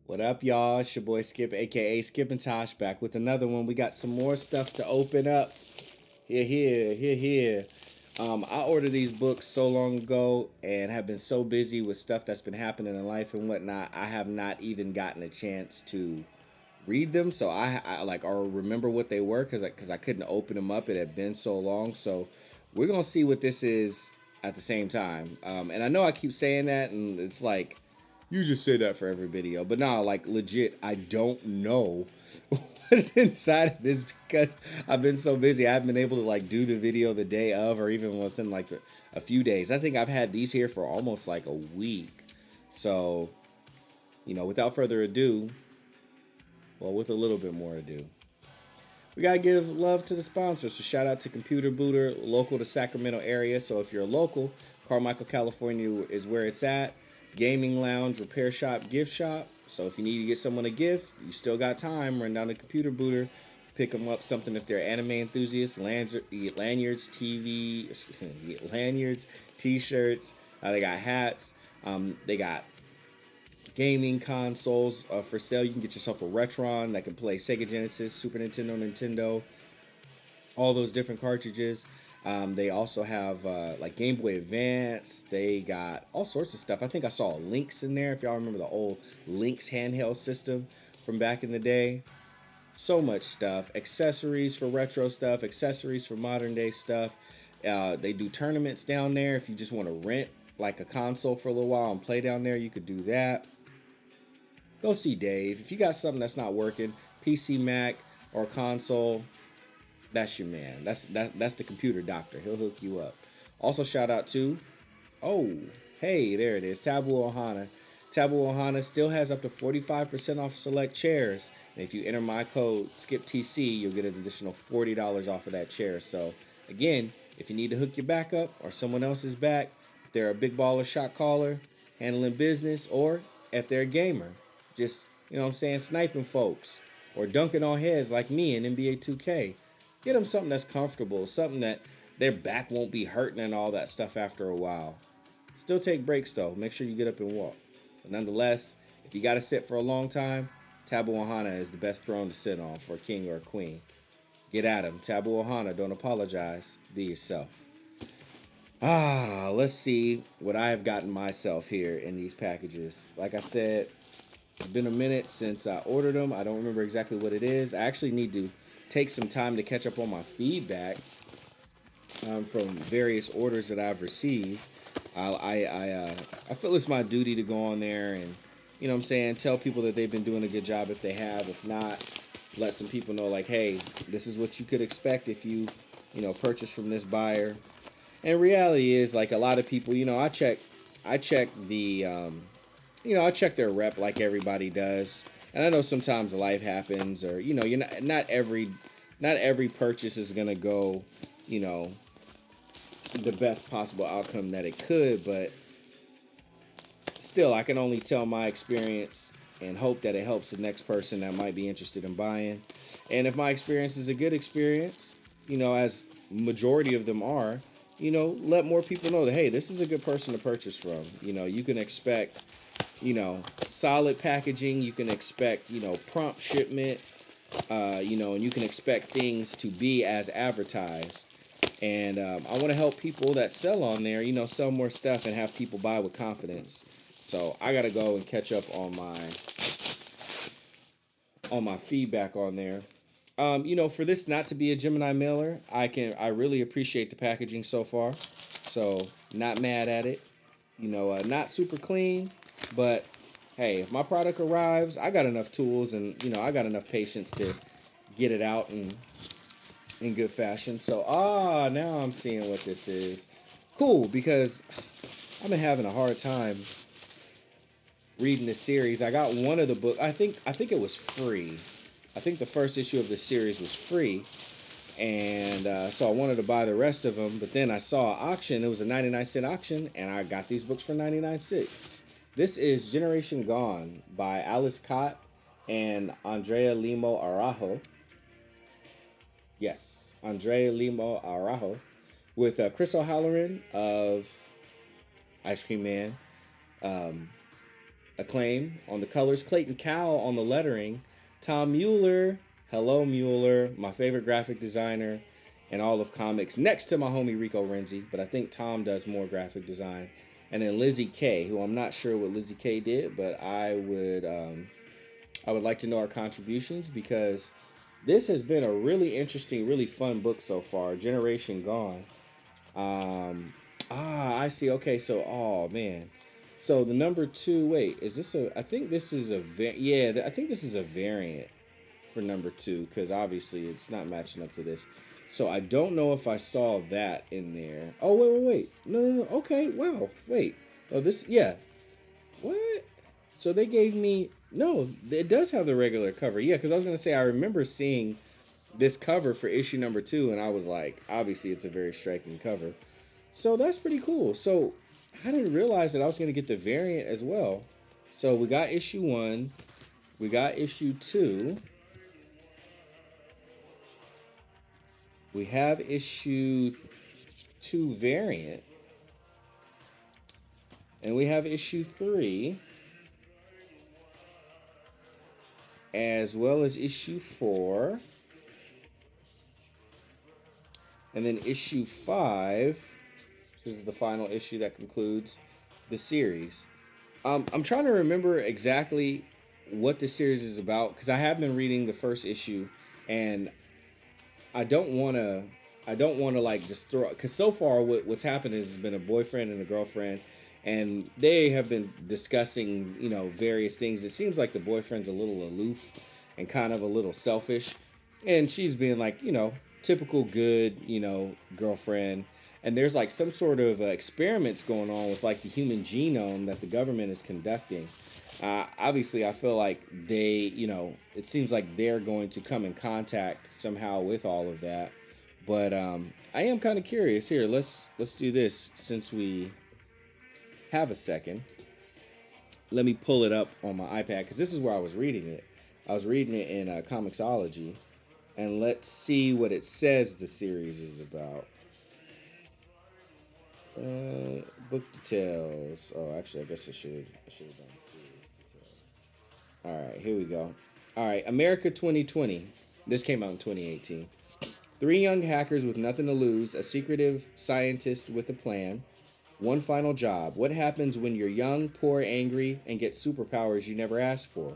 What up, y'all? It's your boy Skip, aka Skip and Tosh, back with another one. We got some more stuff to open up. Here. I ordered these books so long ago and have been so busy with stuff that's been happening in life and whatnot. I have not even gotten a chance to read them. So I like or remember what they were because I couldn't open them up. It had been so long. So we're gonna see what this is at the same time. And I know I keep saying that, and it's like you just say that for every video, but no, like legit, I don't know what's inside of this because I've been so busy. I haven't been able to like do the video the day of, or even within like a few days. I think I've had these here for almost like a week. So, without further ado, well, with a little bit more ado, we gotta give love to the sponsors. So shout out to Computer Booter, local to Sacramento area. So if you're local, Carmichael, California is where it's at. Gaming lounge, repair shop, gift shop. So if you need to get someone a gift, you still got time. Run down to Computer Booter, pick them up something if they're anime enthusiasts. Lanyards, lanyards, t-shirts. They got hats. They got gaming consoles for sale. You can get yourself a Retron that can play Sega Genesis, Super Nintendo, all those different cartridges. They also have like Game Boy Advance. They got all sorts of stuff. I think I saw Lynx in there. If y'all remember the old Lynx handheld system from back in the day. So much stuff. Accessories for retro stuff. Accessories for modern day stuff. They do tournaments down there. If you just want to rent like a console for a little while and play down there, you could do that. Go see Dave. If you got something that's not working, PC, Mac, or console, that's your man. That's the computer doctor. He'll hook you up. Also, shout out to, oh, hey, there it is, Tabu Ohana. Tabu Ohana still has up to 45% off select chairs. And if you enter my code SKIPTC, you'll get an additional $40 off of that chair. So, again, if you need to hook your back up or someone else's back, if they're a big baller shot caller, handling business, or if they're a gamer, just, sniping folks or dunking on heads like me in NBA 2K. Get them something that's comfortable, something that their back won't be hurting and all that stuff after a while. Still take breaks though. Make sure you get up and walk. But nonetheless, if you got to sit for a long time, Tabu Ohana is the best throne to sit on for a king or a queen. Get at him. Tabu Ohana, don't apologize. Be yourself. Let's see what I have gotten myself here in these packages. Like I said, it's been a minute since I ordered them. I don't remember exactly what it is. I actually need to take some time to catch up on my feedback from various orders that I've received. I feel it's my duty to go on there and, tell people that they've been doing a good job if they have. If not, let some people know like, hey, this is what you could expect if you purchase from this buyer. And reality is, like, a lot of people, I check the I check their rep like everybody does. And I know sometimes life happens, or you're not every purchase is gonna go, the best possible outcome that it could. But still, I can only tell my experience and hope that it helps the next person that might be interested in buying. And if my experience is a good experience, as majority of them are, let more people know that, hey, this is a good person to purchase from. You can expect solid packaging. You can expect, prompt shipment, and you can expect things to be as advertised. And I want to help people that sell on there, sell more stuff and have people buy with confidence. So I got to go and catch up on my feedback on there. For this not to be a Gemini mailer, I really appreciate the packaging so far. So not mad at it. Not super clean. But hey, if my product arrives, I got enough tools and I got enough patience to get it out in good fashion. So now I'm seeing what this is. Cool, because I've been having a hard time reading this series. I got one of the book. I think it was free. I think the first issue of the series was free, and so I wanted to buy the rest of them. But then I saw an auction. It was a 99-cent auction, and I got these books for 99 cents. This is Generation Gone by Alice Cott and Andrea Limo Araujo. Yes, Andrea Limo Araujo. With Chris O'Halloran of Ice Cream Man, Acclaim on the colors, Clayton Cowell on the lettering, Tom Mueller, hello Mueller, my favorite graphic designer in all of comics, next to my homie Rico Renzi, but I think Tom does more graphic design. And then Lizzie K, who I'm not sure what Lizzie K did, but I would like to know our contributions because this has been a really interesting, really fun book so far. Generation Gone. I see. Okay, so oh man, so the number two. Wait, is this a? I think this is a. Yeah, I think this is a variant for number two because obviously it's not matching up to this. So I don't know if I saw that in there. Oh wait. No. Okay, wow. Wait. Oh this. Yeah. What? So they gave me no. It does have the regular cover. Yeah, because I was gonna say I remember seeing this cover for issue number two, and I was like, obviously it's a very striking cover. So that's pretty cool. So I didn't realize that I was gonna get the variant as well. So we got issue one, we got issue two, we have issue two variant, and we have issue three, as well as issue four, and then issue five. This is the final issue that concludes the series. I'm trying to remember exactly what the series is about because I have been reading the first issue, and I don't want to. I don't want to like just throw because so far what's happened is has been a boyfriend and a girlfriend, and they have been discussing various things. It seems like the boyfriend's a little aloof and kind of a little selfish, and she's being like typical good girlfriend. And there's like some sort of experiments going on with like the human genome that the government is conducting. Obviously, I feel like it seems like they're going to come in contact somehow with all of that. But I am kind of curious. Here, let's do this since we have a second. Let me pull it up on my iPad because this is where I was reading it. I was reading it in Comixology, and let's see what it says the series is about. Book details. Oh, actually, I guess I should have done series details. All right, here we go. All right, America 2020. This came out in 2018. Three young hackers with nothing to lose, a secretive scientist with a plan, one final job. What happens when you're young, poor, angry, and get superpowers you never asked for?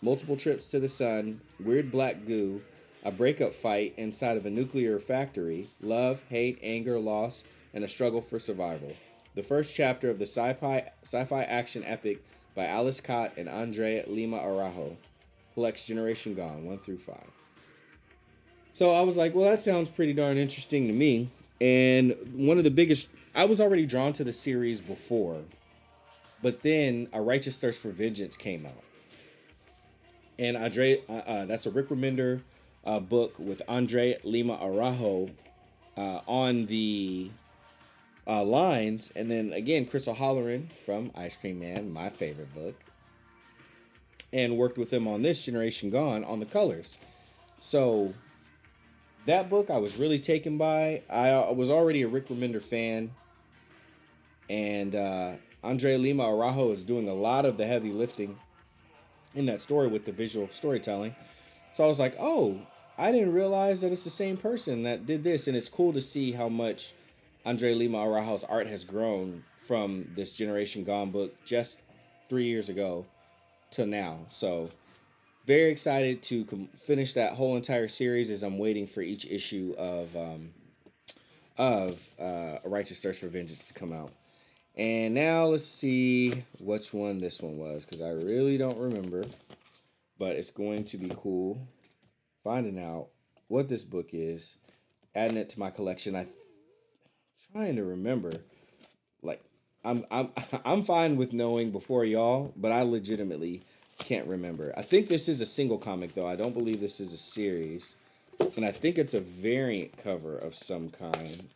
Multiple trips to the sun, weird black goo, a breakup fight inside of a nuclear factory, love, hate, anger, loss, and a struggle for survival. The first chapter of the sci-fi action epic by Alice Cott and Andre Lima Araujo collects Generation Gone 1 through 5. So I was like, well, that sounds pretty darn interesting to me. And one of the biggest, I was already drawn to the series before, but then A Righteous Thirst for Vengeance came out. And that's a Rick Remender book with Andre Lima Araujo on the lines, and then again Chris O'Halloran from Ice Cream Man, my favorite book, and worked with him on this Generation Gone on the colors. So that book I was really taken by. I was already a Rick Remender fan, and Andre Lima Araujo is doing a lot of the heavy lifting in that story with the visual storytelling. So I was like, oh, I didn't realize that it's the same person that did this, and it's cool to see how much Andre Lima Araujo's art has grown from this Generation Gone book just 3 years ago to now. So very excited to finish that whole entire series as I'm waiting for each issue of A Righteous Thirst for Vengeance to come out. And now let's see which one this one was, because I really don't remember. But it's going to be cool finding out what this book is, adding it to my collection. I'm trying to remember. Like, I'm fine with knowing before y'all, but I legitimately can't remember. I think this is a single comic though. I don't believe this is a series, and I think it's a variant cover of some kind.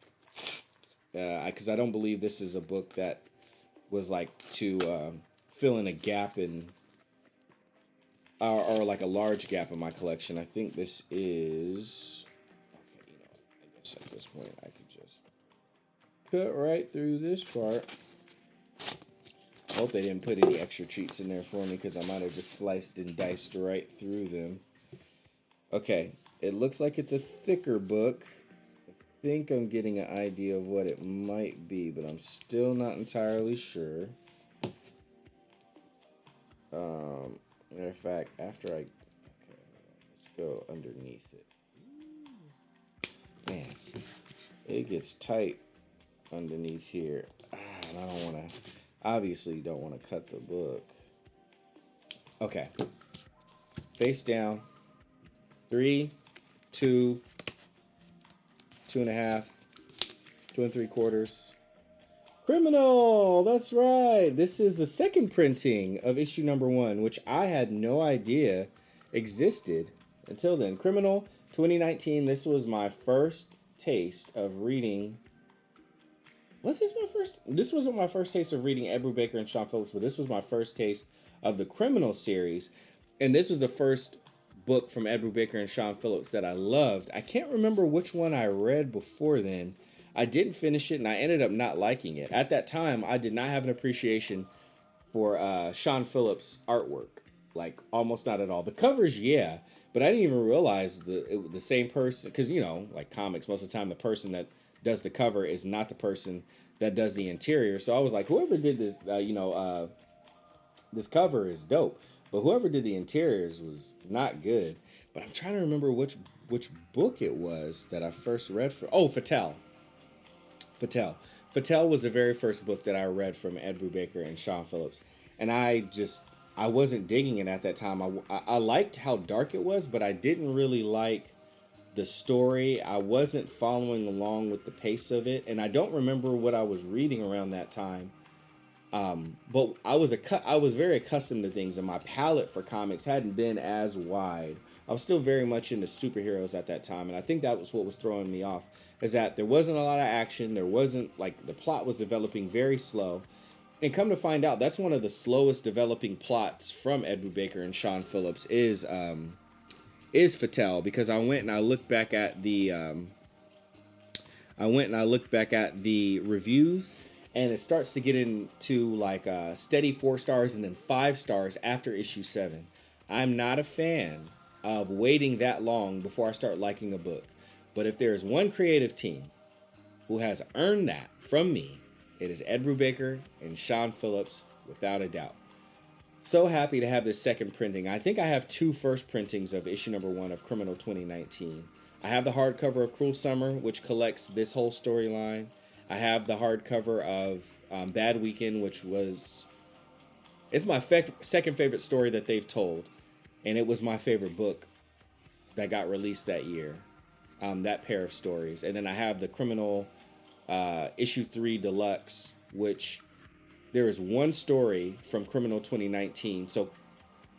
Because I don't believe this is a book that was like to fill in a gap in, or like a large gap in my collection. I think this is. Okay, I guess at this point I could just cut right through this part. Hope they didn't put any extra treats in there for me because I might have just sliced and diced right through them. Okay, it looks like it's a thicker book. I think I'm getting an idea of what it might be, but I'm still not entirely sure. Matter of fact, after let's go underneath it. Man, it gets tight underneath here. And I don't want to, obviously don't want to cut the book. Okay. Face down. 3, 2, 2.5, 2 3/4. Criminal! That's right. This is the second printing of issue number 1, which I had no idea existed until then. Criminal 2019. This was my first taste of reading. Was this my first? This wasn't my first taste of reading Ed Brubaker and Sean Phillips, but this was my first taste of the Criminal series. And this was the first book from Ed Brubaker and Sean Phillips that I loved. I can't remember which one I read before then. I didn't finish it, and I ended up not liking it. At that time, I did not have an appreciation for Sean Phillips' artwork. Like, almost not at all. The covers, yeah, but I didn't even realize the same person, because, you know, like comics, most of the time the person that does the cover is not the person that does the interior. So I was like, whoever did this, this cover is dope, but whoever did the interiors was not good. But I'm trying to remember which book it was that I first read for. Oh, Fatale was the very first book that I read from Ed Brubaker and Sean Phillips, and I wasn't digging it at that time. I liked how dark it was, but I didn't really like the story. I wasn't following along with the pace of it, and I don't remember what I was reading around that time. But I was very accustomed to things, and my palette for comics hadn't been as wide. I was still very much into superheroes at that time, and I think that was what was throwing me off, is that there wasn't a lot of action. There wasn't, like, the plot was developing very slow. And come to find out, that's one of the slowest developing plots from Ed Brubaker and Sean Phillips is Fatale, because I went and I looked back at the reviews, and it starts to get into like steady 4 stars and then 5 stars after issue 7. I'm not a fan of waiting that long before I start liking a book. But if there is one creative team who has earned that from me, it is Ed Brubaker and Sean Phillips, without a doubt. So happy to have this second printing. I think I have 2 first printings of issue number 1 of Criminal 2019. I have the hardcover of Cruel Summer, which collects this whole storyline. I have the hardcover of Bad Weekend, which it's my second favorite story that they've told, and it was my favorite book that got released that year. That pair of stories. And then I have the Criminal issue 3 deluxe, which there is one story from Criminal 2019. So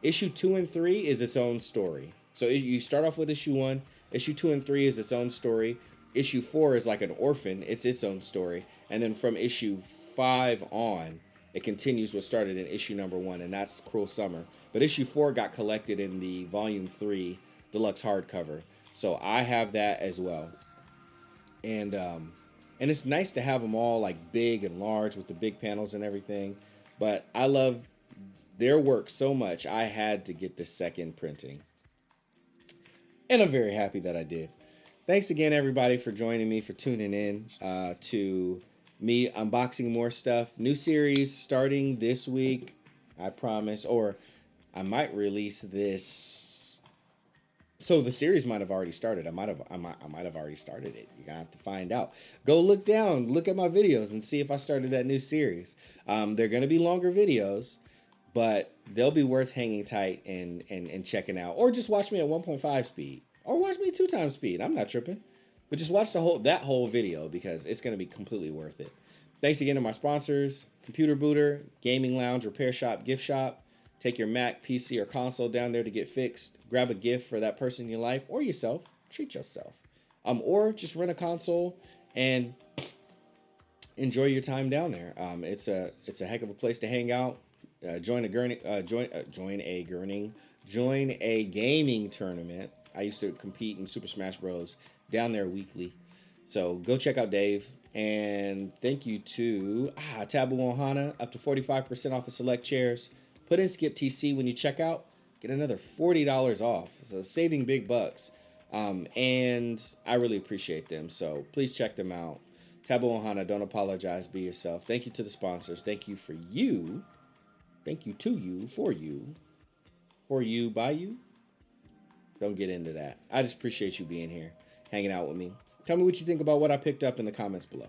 issue 2 and 3 is its own story. So you start off with issue 1, issue 2 and 3 is its own story. Issue 4 is like an orphan, it's its own story. And then from issue 5 on, it continues what started in issue number 1, and that's Cruel Summer. But issue 4 got collected in the volume 3 deluxe hardcover. So I have that as well. And it's nice to have them all like big and large with the big panels and everything. But I love their work so much, I had to get the second printing. And I'm very happy that I did. Thanks again, everybody, for joining me, for tuning in to me unboxing more stuff. New series starting this week, I promise. Or I might release this. So the series might have already started. I might have already started it. You're gonna have to find out. Go look at my videos and see if I started that new series. They're gonna be longer videos, but they'll be worth hanging tight and checking out. Or just watch me at 1.5 speed. Or watch me 2 times speed. I'm not tripping. But just watch that whole video because it's going to be completely worth it. Thanks again to my sponsors, Computer Booter, Gaming Lounge, Repair Shop, Gift Shop. Take your Mac, PC, or console down there to get fixed. Grab a gift for that person in your life or yourself. Treat yourself. Or just rent a console and enjoy your time down there. It's a heck of a place to hang out. Join a gaming tournament. I used to compete in Super Smash Bros. Down there weekly. So go check out Dave. And thank you to Tabu Ohana, up to 45% off of select chairs. Put in Skip TC when you check out. Get another $40 off. So saving big bucks. And I really appreciate them. So please check them out. Tabu Ohana, don't apologize. Be yourself. Thank you to the sponsors. Thank you for you. Thank you to you, for you. For you, by you. Don't get into that. I just appreciate you being here, hanging out with me. Tell me what you think about what I picked up in the comments below.